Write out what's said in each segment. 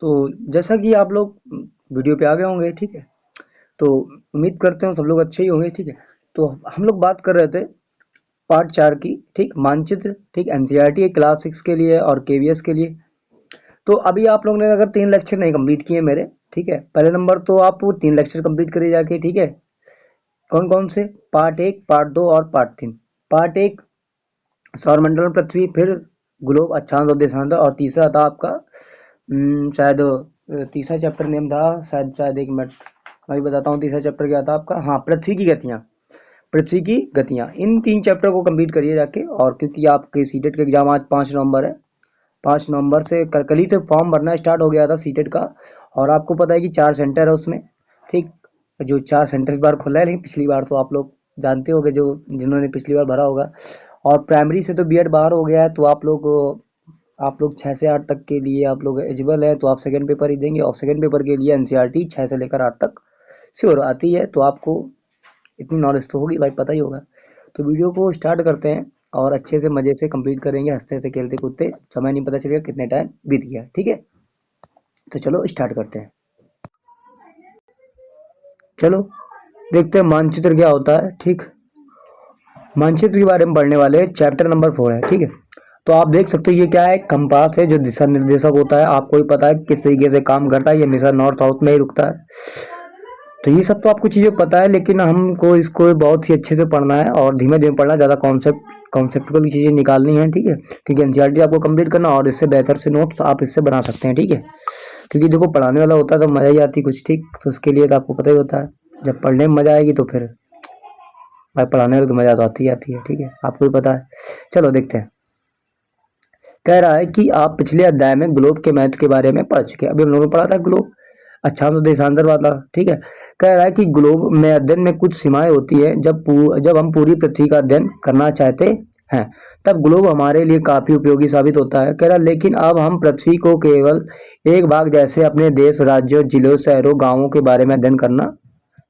तो जैसा कि आप लोग वीडियो पे आ गए होंगे, ठीक है। तो उम्मीद करते हैं सब लोग अच्छे ही होंगे, ठीक है। तो हम लोग बात कर रहे थे पार्ट 4 की, ठीक, मानचित्र, ठीक, एनसीईआरटी क्लास 6 के लिए और केवीएस के लिए। तो अभी आप लोगों ने अगर 3 लेक्चर नहीं कंप्लीट किए मेरे, ठीक है, पहले नंबर तो आप वो 3 लेक्चर कंप्लीट करिए जाके, ठीक है। कौन कौन से? पार्ट 1, पार्ट 2 और पार्ट 3। पार्ट 1 सौरमंडल में पृथ्वी, फिर ग्लोब, अक्षांश और देशांतर, और तीसरा था आपका शायद तीसरा चैप्टर नेम था शायद 1 मिनट मैं भी बताता हूँ तीसरा चैप्टर क्या था आपका। हाँ, पृथ्वी की गतियाँ, पृथ्वी की गतियाँ। इन 3 चैप्टर को कंप्लीट करिए जाके। और क्योंकि आपके सीटेट का एग्जाम आज 5 नवंबर है, 5 नवंबर से कल ही से फॉर्म भरना स्टार्ट हो गया था सीटेट का। और आपको पता है कि 4 सेंटर है उसमें, ठीक। जो 4 सेंटर इस बार खुला है, लेकिन पिछली बार तो आप लोग जानते होंगे जो जिन्होंने पिछली बार भरा होगा। और प्राइमरी से तो बीएड बाहर हो गया है, तो आप लोग 6 से 8 तक के लिए आप लोग एलिजिबल है, तो आप सेकंड पेपर ही देंगे। और सेकंड पेपर के लिए एनसीईआरटी 6 से लेकर 8 तक श्योर आती है, तो आपको इतनी नॉलेज तो होगी भाई, पता ही होगा। तो वीडियो को स्टार्ट करते हैं और अच्छे से मज़े से कंप्लीट करेंगे, हंसते हंसते खेलते कूदते, समय नहीं पता चलेगा कितने टाइम बीत गया, ठीक है। तो चलो स्टार्ट करते हैं। चलो देखते हैं मानचित्र क्या होता है, ठीक। मानचित्र के बारे में पढ़ने वाले चैप्टर नंबर 4 है, ठीक है। तो आप देख सकते हो ये क्या है, कंपास है जो दिशा निर्देशक होता है। आपको ही पता है किस तरीके से काम करता है, ये हमेशा नॉर्थ साउथ में ही रुकता है। तो ये सब तो आपको चीज़ें पता है, लेकिन हमको इसको बहुत ही अच्छे से पढ़ना है और धीमे धीमे पढ़ना, ज़्यादा कॉन्सेप्टुअल चीज़ें निकालनी है, ठीक है। क्योंकि एनसीईआरटी आपको कंप्लीट करना, और इससे बेहतर से नोट्स आप इससे बना सकते हैं, ठीक है। क्योंकि देखो पढ़ाने वाला होता है तो मज़ा ही आती कुछ, ठीक। तो उसके लिए तो आपको पता ही होता है, जब पढ़ने में मज़ा आएगी तो फिर भाई पढ़ाने में तो मज़ा तो आती ही आती है, ठीक है, आपको भी पता है। चलो देखते हैं। कह रहा है कि आप पिछले अध्याय में ग्लोब के महत्व के बारे में पढ़ चुके हैं। अभी हम लोगों ने पढ़ा था ग्लोब, अक्षांश देशांतर वाला, ठीक है। कह रहा है कि ग्लोब में अध्ययन में कुछ सीमाएं होती है। जब हम पूरी पृथ्वी का अध्ययन करना चाहते हैं तब ग्लोब हमारे लिए काफी उपयोगी साबित होता है। कह रहा लेकिन अब हम पृथ्वी को केवल एक भाग जैसे अपने देश, राज्यों, जिलों, शहरों, गांवों के बारे में अध्ययन करना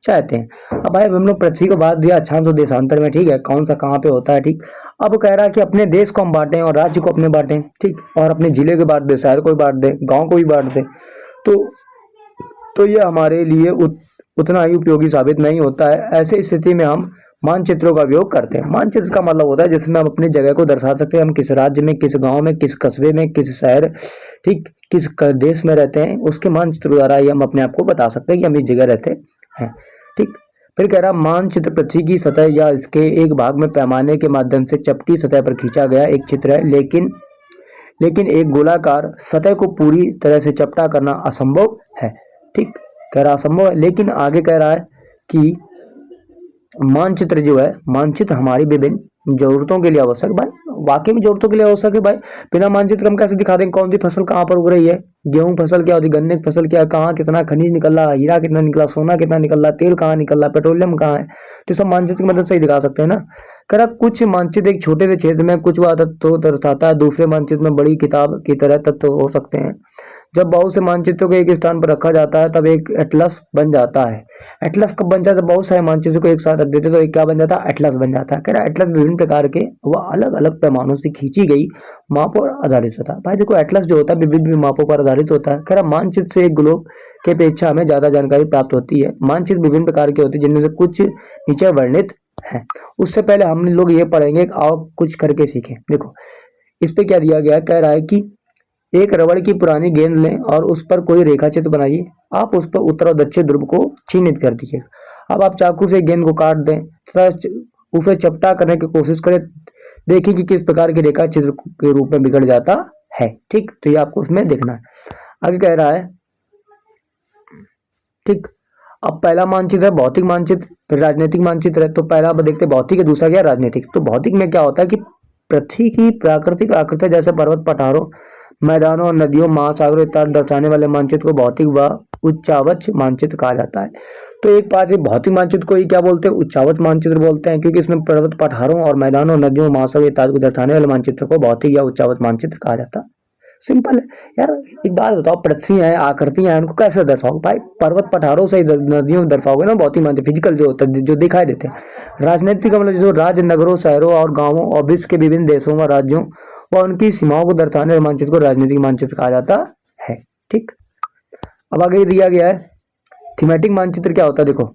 चाहते हैं। अब भाई हम लोग पृथ्वी को बांट दिया अक्षांश और देशांतर में, ठीक है, कौन सा कहाँ पे होता है, ठीक। अब कह रहा है कि अपने देश को हम बांटें और राज्य को अपने बांटें, ठीक, और अपने जिले को बांट दे, शहर को भी बांट दे, गांव को भी बांट दे। तो ये हमारे लिए उतना ही उपयोगी साबित नहीं होता है। ऐसे स्थिति में हम मानचित्रों का उपयोग करते हैं। मानचित्र का मतलब होता है जिसमें हम अपनी जगह को दर्शा सकते हैं, हम किस राज्य में, किस गांव में, किस कस्बे में, किस शहर, ठीक, किस देश में रहते हैं, उसके मानचित्र द्वारा ही हम अपने आप को बता सकते हैं कि हम इस जगह रहते हैं, ठीक। फिर कह रहा मानचित्र पृथ्वी की सतह या इसके एक भाग में पैमाने के माध्यम से चपटी सतह पर खींचा गया एक चित्र है, लेकिन एक गोलाकार सतह को पूरी तरह से चपटा करना असंभव है, ठीक। कह रहा असंभव है, लेकिन आगे कह रहा है कि मानचित्र जो है, मानचित्र हमारी विभिन्न जरूरतों के लिए आवश्यक, भाई वाकई में जरूरतों के लिए आवश्यक है भाई। बिना मानचित्र हम कैसे दिखा देंगे कौन सी फसल कहाँ पर उग रही है, गेहूं फसल क्या होती है, गन्ने की फसल क्या है, कहाँ कितना खनिज निकल रहा है, हीरा कितना निकला, सोना कितना निकल रहा है, तेल कहाँ निकल रहा है, पेट्रोलियम कहाँ है, तो सब मानचित्र की मदद से ही दिखा सकते हैं ना। कह रहा कुछ मानचित्र एक छोटे से क्षेत्र में कुछ वह तत्व दर्शाता है, दूसरे मानचित्र में बड़ी किताब की तरह तत्व हो सकते हैं। जब बहुत से मानचित्रों को एक स्थान पर रखा जाता है तब एक एटलस बन जाता है। एटलस कब बन जाता है? बहुत सारे मानचित्रों को एक साथ रख देते तो एक क्या बन जाता है? एटलस बन जाता है। कह रहा है एटलस विभिन्न प्रकार के व अलग अलग पैमानों से खींची गई मापों पर आधारित होता है। भाई देखो एटलस जो होता है विभिन्न मापों पर आधारित होता है। कह रहा मानचित्र से एक ग्लोब के अपेक्षा हमें ज्यादा जानकारी प्राप्त होती है। मानचित्र विभिन्न प्रकार के होते हैं जिनमें से कुछ नीचे वर्णित है। उससे पहले हम लोग ये पढ़ेंगे, आओ कुछ करके सीखें। देखो इस पे क्या दिया गया है, कह रहा है कि एक रबड़ की पुरानी गेंद लें और उस पर कोई रेखा चित्र बनाइए। आप उस पर उत्तर और दक्षिण ध्रुव को चिन्हित कर दीजिए। अब आप चाकू से गेंद को काट दें तथा उसे चपटा करने की कोशिश करें। देखिए कि किस प्रकार की रेखा चित्र के रूप में बिगड़ जाता है, ठीक। तो ये आपको उसमें देखना है। आगे कह रहा है, ठीक। अब पहला मानचित्र है भौतिक मानचित्र, फिर राजनीतिक मानचित्र है। तो पहला देखते भौतिक है, दूसरा क्या राजनीतिक। तो भौतिक में क्या होता है कि पृथ्वी की प्राकृतिक आकृति जैसे पर्वत, पठारों, मैदानों, नदियों, महासागरों इत्यादि दर्शाने वाले मानचित्र को भौतिक व उच्चावच मानचित्र कहा जाता है। तो एक बात है भौतिक मानचित्र को ही क्या बोलते हैं? उच्चावच मानचित्र बोलते हैं, क्योंकि इसमें पर्वत, पठारों और मैदानों, नदियों, महासागर इत्यादि को दर्शाने वाले मानचित्र को भौतिक या उच्चावच मानचित्र कहा जाता है। सिंपल है यार। एक बात बताओ, पृथ्वी है, आकृतियां हैं, उनको कैसे दर्शाओगे भाई? पर्वत पठारों से नदियों दर्शाओगे ना, बहुत ही मानते फिजिकल जो होता है, जो दिखाई देते हैं। राजनीतिक का मतलब जो राज्य, नगरों, शहरों और गांवों और विश्व के विभिन्न देशों व राज्यों व उनकी सीमाओं को दर्शाने वाले मानचित्र को राजनीतिक मानचित्र कहा जाता है, ठीक। अब आगे दिया गया है थीमेटिक मानचित्र क्या होता है। देखो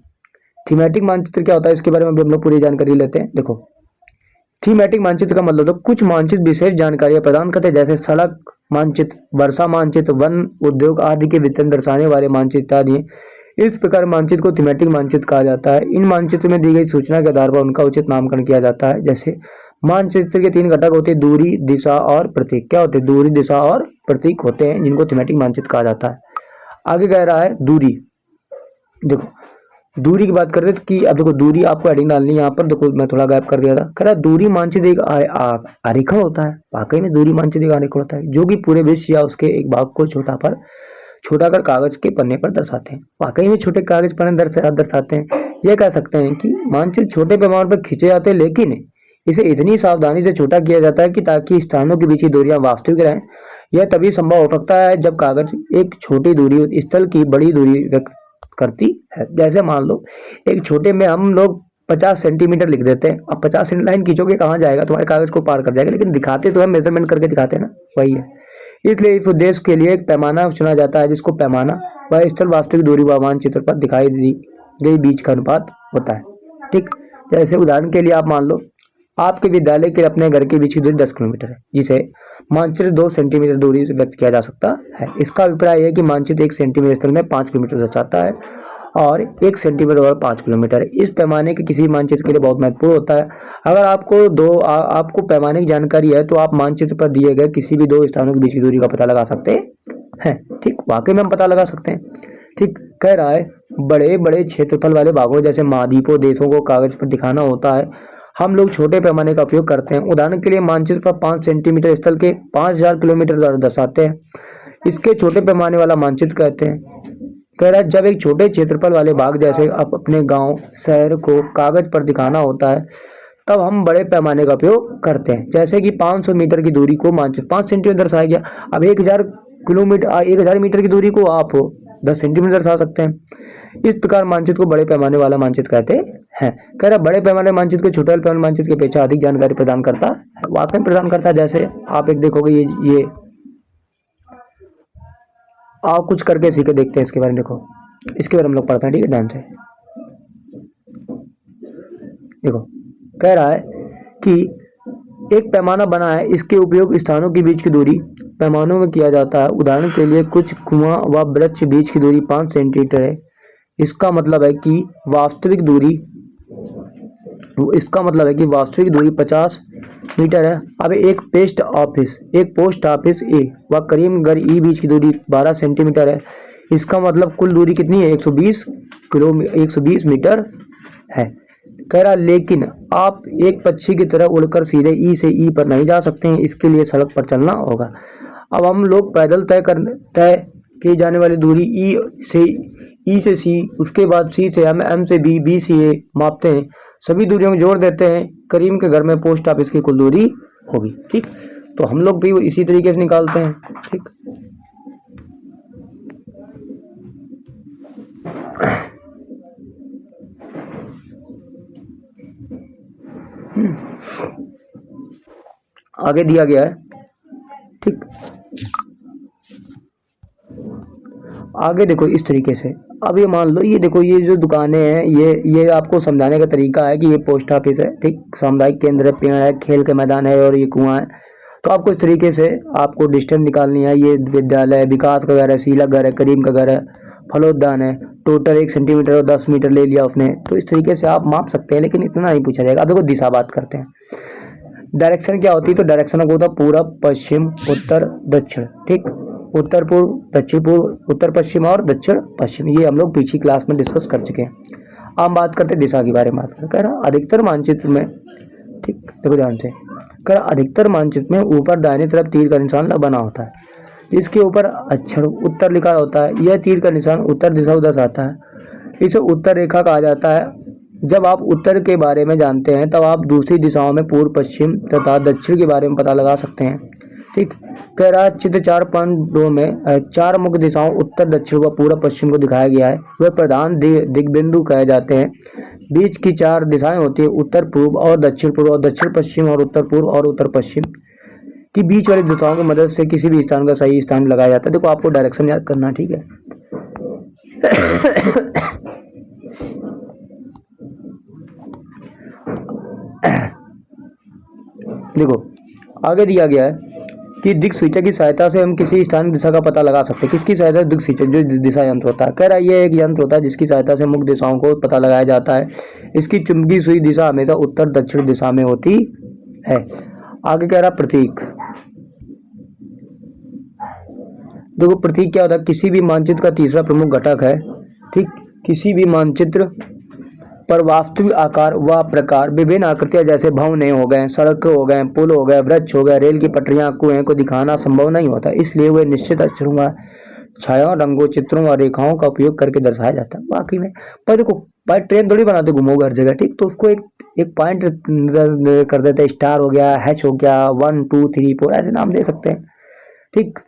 थीमेटिक मानचित्र क्या होता है, इसके बारे में भी हम लोग पूरी जानकारी लेते हैं। देखो थीमेटिक मानचित्र का मतलब तो कुछ मानचित्र विशेष जानकारियां प्रदान करते हैं, जैसे सड़क मानचित्र, वर्षा मानचित्र, वन उद्योग आदि के वितरण दर्शाने वाले मानचित्र आदि। इस प्रकार मानचित्र को थीमेटिक मानचित्र कहा जाता है। इन मानचित्र में दी गई सूचना के आधार पर उनका उचित नामकरण किया जाता है। जैसे मानचित्र के 3 घटक होते हैं, दूरी, दिशा और प्रतीक। क्या होते हैं? दूरी, दिशा और प्रतीक होते हैं, जिनको थीमेटिक मानचित्र कहा जाता है। आगे कह रहा है दूरी। देखो दूरी की बात करते कि अब देखो दूरी आपको हेडिंग डालनी है यहाँ पर। देखो मैं थोड़ा गैप कर दिया था। कह रहा दूरी मानचित्र एक आरेखन होता है। वाकई में दूरी मानचित्र एक आरेखन होता है, जो कि पूरे विश्व या उसके एक भाग को छोटा कर कागज के पन्ने पर दर्शाते हैं। वाकई में छोटे कागज पर दर्शाते हैं। यह कह सकते हैं कि मानचित्र छोटे पैमाने पर खींचे जाते हैं, लेकिन इसे इतनी सावधानी से छोटा किया जाता है कि ताकि स्थानों के बीच की दूरियां वास्तविक रहें। यह तभी संभव हो सकता है जब कागज एक छोटी दूरी स्थल की बड़ी दूरी व्यक्त करती है। जैसे मान लो एक छोटे में हम लोग 50 सेंटीमीटर लिख देते हैं। अब 50 सेंटी लाइन खींचोगे कहाँ जाएगा? तुम्हारे कागज को पार कर जाएगा, लेकिन दिखाते तो है, मेजरमेंट करके दिखाते हैं ना, वही है। इसलिए इस उद्देश्य के लिए एक पैमाना चुना जाता है, जिसको पैमाना व स्थल वास्तविक दूरी व मानचित्र पर दिखाई दी गई बीच का अनुपात होता है। ठीक, जैसे उदाहरण के लिए आप मान लो आपके विद्यालय के अपने घर के बीच की दूरी 10 किलोमीटर है, जिसे मानचित्र 2 सेंटीमीटर दूरी से व्यक्त किया जा सकता है। इसका अभिप्राय है कि मानचित्र 1 सेंटीमीटर स्थल में 5 किलोमीटर दर्शाता है और 1 सेंटीमीटर और 5 किलोमीटर। इस पैमाने के किसी मानचित्र के लिए बहुत महत्वपूर्ण होता है। अगर आपको पैमाने की जानकारी है तो आप मानचित्र पर दिए गए किसी भी 2 स्थानों के बीच की दूरी का पता लगा सकते हैं। ठीक, वाकई में हम पता लगा सकते हैं। ठीक, कह रहा है बड़े बड़े क्षेत्रफल वाले भागों जैसे महाद्वीपों, देशों को कागज पर दिखाना होता है, हम लोग छोटे पैमाने का उपयोग करते हैं। उदाहरण के लिए मानचित्र पर 5 सेंटीमीटर स्थल के 5000 किलोमीटर दर्शाते हैं। इसके छोटे पैमाने वाला मानचित्र कहते हैं। कह रहा है जब एक छोटे क्षेत्रफल वाले भाग जैसे आप अपने गांव, शहर को कागज पर दिखाना होता है, तब हम बड़े पैमाने का उपयोग करते हैं। जैसे कि 500 मीटर की दूरी को मानचित्र 5 सेंटीमीटर दर्शाया गया। अब 1000 मीटर की दूरी को आप 10 सेंटीमीटर दर्शा सकते हैं। इस प्रकार मानचित्र को बड़े पैमाने वाला मानचित्र कहते हैं। कह रहा बड़े पैमाने मानचित्र को छोटे पैमाने मानचित्र की अपेक्षा अधिक जानकारी प्रदान करता है। वाकई प्रदान करता है। जैसे आप एक देखोगे ये आओ कुछ करके सीखे देखते हैं इसके बारे में। देखो इसके बारे में हम लोग पढ़ते हैं, ठीक है, ध्यान से। देखो कह रहा है कि एक पैमाना बना है, इसके उपयोग स्थानों के बीच की दूरी पैमानों में किया जाता है। उदाहरण के लिए कुछ कुआं व वृक्ष बीच की दूरी 5 सेंटीमीटर है। इसका मतलब है कि वास्तविक दूरी 50 मीटर है। अब एक पोस्ट ऑफिस ए व करीमगढ़ ई बीच की दूरी 12 सेंटीमीटर है। इसका मतलब कुल दूरी कितनी है? 120 मीटर है। कह रहा लेकिन आप एक पक्षी की तरह उड़कर सीधे ई से ई पर नहीं जा सकते हैं, इसके लिए सड़क पर चलना होगा। अब हम लोग पैदल तय की जाने वाली दूरी ई से सी, उसके बाद सी से एम से बी से ए मापते हैं। सभी दूरियों को जोड़ देते हैं, करीम के घर में पोस्ट ऑफिस की कुल दूरी होगी। ठीक, तो हम लोग भी इसी तरीके से निकालते हैं। ठीक, आगे दिया गया है। ठीक, आगे देखो इस तरीके से। अब ये मान लो, ये देखो ये जो दुकानें हैं, ये आपको समझाने का तरीका है कि ये पोस्ट ऑफिस है, ठीक, सामुदायिक केंद्र है, पेड़ है, खेल के मैदान है और ये कुआं है। तो आपको इस तरीके से आपको डिस्टेंस निकालनी है। ये विद्यालय है, विकास का घर है, शीला घर है, करीम का घर है, फलोद्यान है। टोटल 1 सेंटीमीटर और 10 मीटर ले लिया उसने। तो इस तरीके से आप माप सकते हैं, लेकिन इतना नहीं पूछा जाएगा। अब देखो दिशा बात करते हैं। डायरेक्शन क्या होती है? तो डायरेक्शन को होता है पूरब, पश्चिम, उत्तर, दक्षिण। ठीक, उत्तर पूर्व, दक्षिण पूर्व, उत्तर पश्चिम और दक्षिण पश्चिम। ये हम लोग पिछली क्लास में डिस्कस कर चुके हैं। अब हम बात करते हैं दिशा के बारे में। कह रहा अधिकतर मानचित्र में, ठीक, देखो ध्यान से, कह रहा अधिकतर मानचित्र में ऊपर दाहिने तरफ तीर का निशान बना होता है। इसके ऊपर अक्षर उत्तर लिखा होता है। यह तीर का निशान उत्तर दिशा को दर्शाता है। इसे उत्तर रेखा कहा जाता है। जब आप उत्तर के बारे में जानते हैं तब आप दूसरी दिशाओं में पूर्व, पश्चिम तथा दक्षिण के बारे में पता लगा सकते हैं। ठीक, कह रहा चित्र 4.2 में 4 मुख्य दिशाओं उत्तर, दक्षिण व पूर्व, पश्चिम को दिखाया गया है। वे प्रधान दिग्बिंदु कहे जाते हैं। बीच की 4 दिशाएं होती है, उत्तर पूर्व और दक्षिण पूर्व और दक्षिण पश्चिम और उत्तर पूर्व और उत्तर पश्चिम की बीच वाली दिशाओं की मदद से किसी भी स्थान का सही स्थान लगाया जाता है। देखो आपको डायरेक्शन याद करना, ठीक है। देखो आगे दिया गया है कि दिक्सूचक की सहायता से हम किसी स्थान दिशा का पता लगा सकते हैं। किसकी सहायता से? दिक्सूचक, जो दिशा यंत्र होता है। कह रहा है ये एक यंत्र होता है जिसकी सहायता से मुख्य दिशाओं को पता लगाया जाता है। इसकी चुंबकीय सुई दिशा हमेशा उत्तर दक्षिण दिशा में होती है। आगे कह रहा प्रतीक। देखो प्रतीक क्या होता है? किसी भी मानचित्र का तीसरा प्रमुख घटक है। ठीक, किसी भी मानचित्र पर वास्तविक आकार व प्रकार, विभिन्न आकृतियां जैसे भवनें हो गए, सड़क हो गए, पुल हो गए, वृक्ष हो गए, रेल की पटरियां, कुएं को दिखाना संभव नहीं होता। इसलिए वे निश्चित अक्षरों व छायाओं, रंगों, चित्रों और रेखाओं का उपयोग करके दर्शाया जाता है। बाकी में पर देखो भाई ट्रेन थोड़ी बनाते घूमो हर जगह। ठीक, तो उसको एक पॉइंट कर देते हैं। स्टार हो गया, हैच हो गया, 1 2 3 4 ऐसे नाम दे सकते हैं। ठीक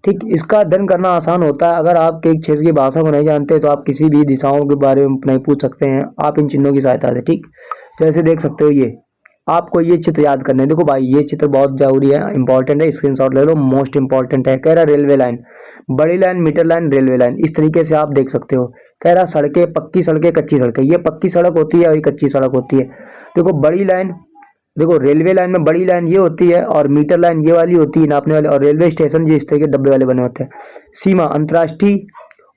ठीक, इसका अध्ययन करना आसान होता है। अगर आप एक क्षेत्र की भाषा को नहीं जानते तो आप किसी भी दिशाओं के बारे में नहीं पूछ सकते हैं आप इन चिन्हों की सहायता से। ठीक, जैसे देख सकते हो ये आपको ये चित्र याद करने हैं। देखो भाई ये चित्र बहुत जरूरी है, इंपॉर्टेंट है, स्क्रीनशॉट ले लो, मोस्ट इंपॉर्टेंट है। कह रहा रेलवे लाइन, बड़ी line, metre line, railway line, इस तरीके से आप देख सकते हो। कह रहा सड़कें, पक्की सड़कें, कच्ची सड़कें। ये पक्की सड़क होती है और ये कच्ची सड़क होती है। देखो बड़ी लाइन, देखो रेलवे लाइन में बड़ी लाइन ये होती है और मीटर लाइन ये वाली होती है नापने वाली, और रेलवे स्टेशन जो इस तरीके डब्बे वाले बने होते हैं। सीमा अंतर्राष्ट्रीय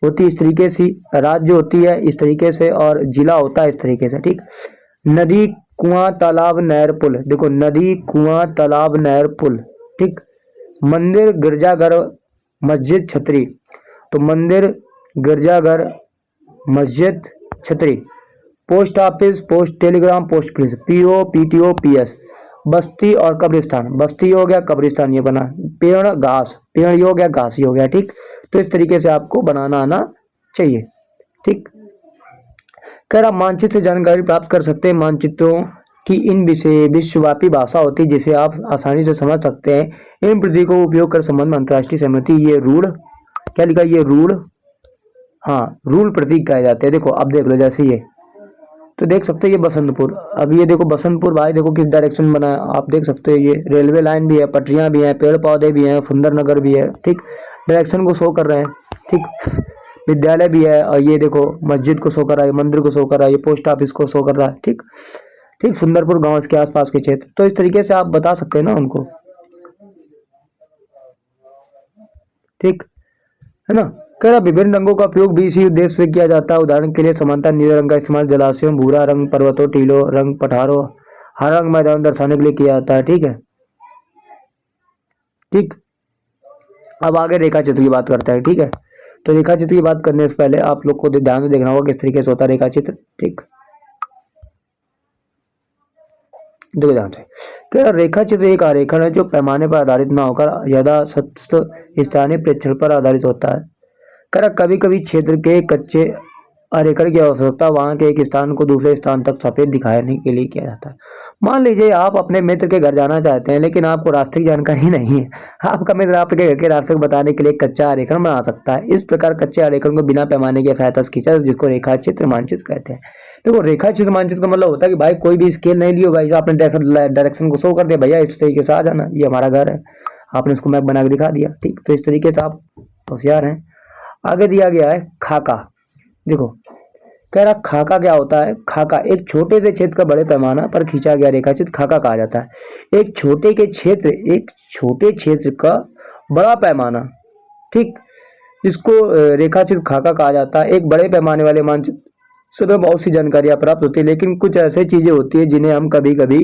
होती है इस तरीके से, राज्य होती है इस तरीके से, और जिला होता है इस तरीके से। ठीक, नदी, कुआं, तालाब, नहर, पुल। देखो नदी, कुआं, तालाब, नहर, पुल। ठीक, मंदिर, गिरजाघर, मस्जिद, छतरी। तो मंदिर, गिरजाघर, मस्जिद, छतरी। Post office, post Telegram, post police, PO, PTO, PS. बस्ती और कब्रिस्तान, बस्ती हो गया, कब्रिस्तान ये बना। पेड़, घास, पेड़ ये हो गया, घास ये हो गया। ठीक, तो इस तरीके से आपको बनाना आना चाहिए। ठीक, कह रहा मानचित्र से जानकारी प्राप्त कर सकते हैं। मानचित्रों की इन विश्वव्यापी भाषा होती है जिसे आप आसानी से समझ सकते हैं। इन प्रतीकों का उपयोग कर संबंध में अंतर्राष्ट्रीय सहमति, ये रूल, क्या लिखा ये रूल, हाँ रूल प्रतीक कहे जाते हैं। देखो अब देख लो जैसे ये, तो देख सकते हो ये बसंतपुर। अब ये देखो बसंतपुर भाई, देखो किस डायरेक्शन बना है आप देख सकते हो। ये रेलवे लाइन भी है, पटरियां भी हैं, पेड़ पौधे भी हैं, सुंदर नगर भी है। ठीक, डायरेक्शन को शो कर रहे हैं। ठीक, विद्यालय भी है, और ये देखो मस्जिद को शो कर रहा है, मंदिर को शो कर रहा है, ये पोस्ट ऑफिस को शो कर रहा है। ठीक ठीक, सुंदरपुर गाँव के आसपास के क्षेत्र। तो इस तरीके से आप बता सकते हैं ना उनको। ठीक है ना। कह रहा विभिन्न रंगों का उपयोग भी इसी उद्देश्य से किया जाता है। उदाहरण के लिए समानता नीले रंग का इस्तेमाल जलाशयों, भूरा रंग पर्वतों, टीलों रंग पठारों, हरा रंग मैदान दर्शाने के लिए किया जाता है। ठीक है। ठीक, अब आगे रेखा चित्र की बात करते हैं। ठीक है, तो रेखा चित्र की बात करने से पहले आप लोग को ध्यान में देखना होगा किस तरीके से होता है रेखा चित्र। ठीक, देखो ध्यान से। कह रहा रेखा चित्र एक आरेखन है जो पैमाने पर आधारित न होकर यथासत्स्थ स्थानीय प्रेक्षण पर आधारित होता है। कह रहा कभी कभी क्षेत्र के कच्चे आरेखन की आवश्यकता वहां के एक स्थान को दूसरे स्थान तक सफेद दिखाने के लिए किया जाता है। मान लीजिए आप अपने मित्र के घर जाना चाहते हैं लेकिन आपको रास्ते की जानकारी नहीं है। आपका मित्र आपके घर के रास्ते को बताने के लिए कच्चा आरेखन बना सकता है। इस प्रकार कच्चे आरेखन को बिना पैमाने की सहायता से खींचा, जिसको रेखा चित्र मानचित्र कहते हैं। देखो रेखा चित्र मानचित्र का मतलब होता है कि भाई कोई भी स्केल नहीं लियो भाई, आपने डायरेक्शन को शो कर दिया, भैया इस तरीके से आ जाना, ये हमारा घर है, आपने उसको मैप बना के दिखा दिया। ठीक, तो इस तरीके से आप होशियार हैं। आगे दिया गया है खाका। देखो कह रहा खाका क्या होता है। खाका एक छोटे से क्षेत्र का बड़े पैमाना पर खींचा गया रेखा चित्र खाका कहा जाता है। एक छोटे क्षेत्र का बड़ा पैमाना, ठीक, इसको रेखा चित्र खाका कहा जाता है। एक बड़े पैमाने वाले मानचित्र से बहुत सी जानकारियां प्राप्त होती है, लेकिन कुछ ऐसी चीजें होती है जिन्हें हम कभी कभी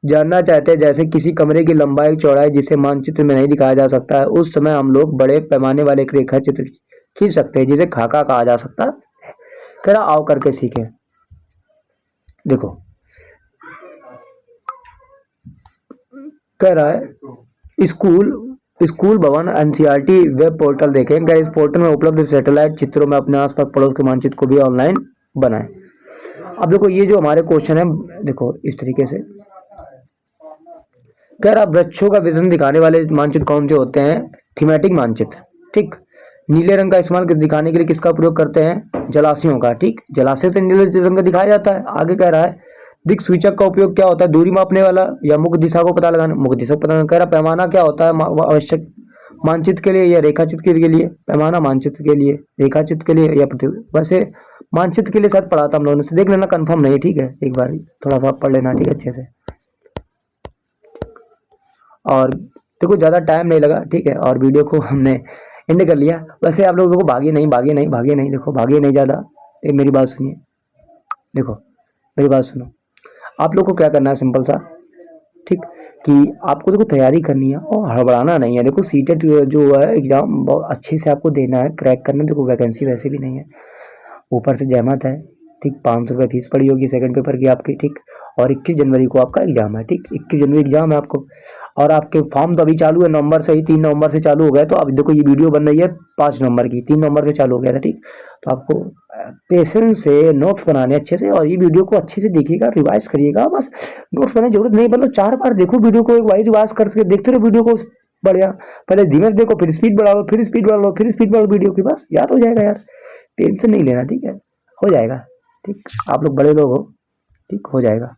जानना चाहते हैं, जैसे किसी कमरे की लंबाई चौड़ाई जिसे मानचित्र में नहीं दिखाया जा सकता है। उस समय हम लोग बड़े पैमाने वाले एक रेखा चित्र खींच सकते हैं जिसे खाका कहा जा सकता है। कह रहा आओ करके सीखें। देखो कह रहा है स्कूल भवन एनसीईआरटी वेब पोर्टल देखें। इस पोर्टल में उपलब्ध सैटेलाइट चित्रों में अपने आसपास पड़ोस के मानचित्र को भी ऑनलाइन बनाएं। अब देखो ये जो हमारे क्वेश्चन है, देखो इस तरीके से कह रहा वृक्षों का विवरण दिखाने वाले मानचित्र कौन से होते हैं। थीमेटिक मानचित्र। ठीक, नीले रंग का इस्तेमाल दिखाने के लिए किसका प्रयोग करते हैं, जलाशयों का। ठीक, जलाशय से नीले रंग का दिखाया जाता है। आगे कह रहा है दिक्सूचक का उपयोग क्या होता है, दूरी मापने वाला या मुख्य दिशा को पता लगाना, मुख्य दिशा को पता लगाना। कह रहा पैमाना क्या होता है, आवश्यक मानचित्र के लिए या रेखाचित्र के लिए, पैमाना मानचित्र के लिए, रेखाचित्र के लिए या वैसे मानचित्र के लिए शायद पढ़ा था हम लोगों ने, से देख लेना, कंफर्म नहीं है, ठीक है, एक बार थोड़ा सा पढ़ लेना, ठीक है, अच्छे से। और देखो ज़्यादा टाइम नहीं लगा, ठीक है, और वीडियो को हमने एंड कर लिया। वैसे आप लोगों को भागे नहीं, देखो भागे नहीं ज़्यादा, ये मेरी बात सुनिए, देखो मेरी बात सुनो। आप लोग को क्या करना है, सिंपल सा, ठीक, कि आपको देखो तैयारी करनी है और हड़बड़ाना नहीं है। देखो सीटेट जो है एग्ज़ाम बहुत अच्छे से आपको देना है, क्रैक करना है। देखो वैकेंसी वैसे भी नहीं है, ऊपर से जहमत है, ठीक, 500 रुपये फीस पड़ी होगी सेकंड पेपर की आपकी, ठीक, और 21 जनवरी को आपका एग्ज़ाम है, ठीक, 21 जनवरी एग्ज़ाम है आपको। और आपके फॉर्म तो अभी चालू है, नवंबर से ही, 3 नवंबर से चालू हो गया। तो अब देखो ये वीडियो बन रही है 5 नवंबर की, 3 नवंबर से चालू हो गया था, ठीक। तो आपको पेशेंस से नोट्स बनाने अच्छे से, और ये वीडियो को अच्छे से देखिएगा, रिवाइज करिएगा, बस नोट्स बनाने की जरूरत नहीं, मतलब 4 बार देखो वीडियो को, एक बार रिवाइज करके देखते रहो वीडियो को, बढ़िया। पहले धीमे से देखो, फिर स्पीड बढ़ा लो, फिर स्पीड बढ़ा लो, फिर स्पीड बढ़ा लो वीडियो की, बस याद हो जाएगा यार, टेंशन नहीं लेना, ठीक है, हो जाएगा, ठीक, आप लोग बड़े लोग हो, ठीक, हो जाएगा।